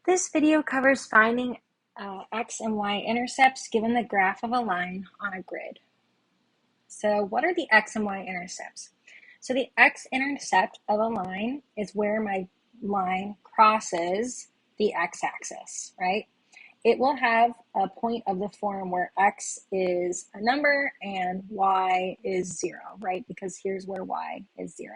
This video covers finding x and y intercepts given the graph of a line on a grid. So what are the x and y intercepts? So the x-intercept of a line is where my line crosses the x-axis, right? It will have a point of the form where x is a number and y is 0, right? Because here's where y is 0.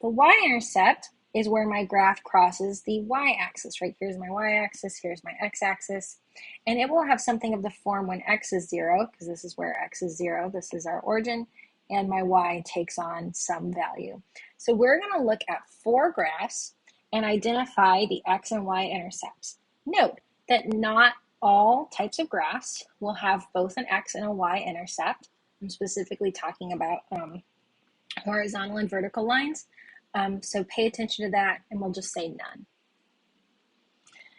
The y-intercept is where my graph crosses the y-axis, right? Here's my y-axis, here's my x-axis, and it will have something of the form when x is 0, because this is where x is 0, this is our origin, and my y takes on some value. So we're going to look at 4 graphs and identify the x and y intercepts. Note that not all types of graphs will have both an x and a y intercept. I'm specifically talking about horizontal and vertical lines. So pay attention to that, and we'll just say none.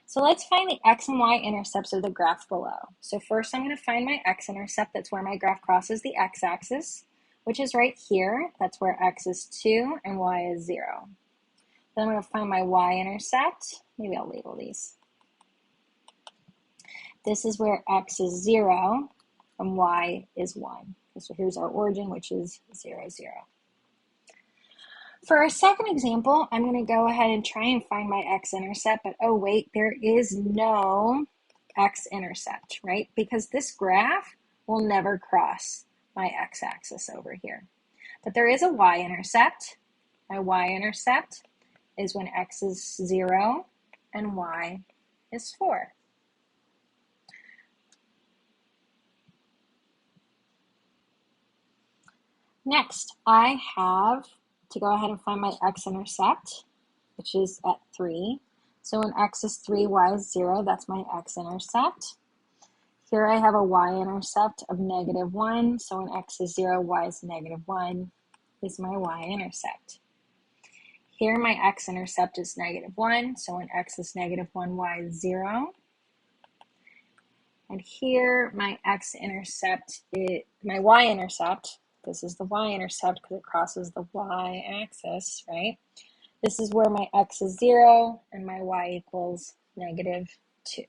So let's find the x and y intercepts of the graph below. So first I'm going to find my x-intercept. That's where my graph crosses the x-axis, which is right here. That's where x is 2 and y is 0. Then I'm going to find my y-intercept. Maybe I'll label these. This is where x is 0 and y is 1. So here's our origin, which is 0, 0. For our second example, I'm going to go ahead and try and find my x-intercept, but oh wait, there is no x-intercept, right? Because this graph will never cross my x-axis over here. But there is a y-intercept. My y-intercept is when x is 0 and y is 4. Next, I have to go ahead and find my x-intercept, which is at 3. So when x is 3, y is 0, that's my x-intercept. Here I have a y-intercept of -1, so when x is 0, y is -1 is my y-intercept. Here my x-intercept is -1, so when x is -1, y is 0. And here my x-intercept is my y-intercept. This is the y-intercept because it crosses the y-axis, right? This is where my x is 0 and my y equals -2.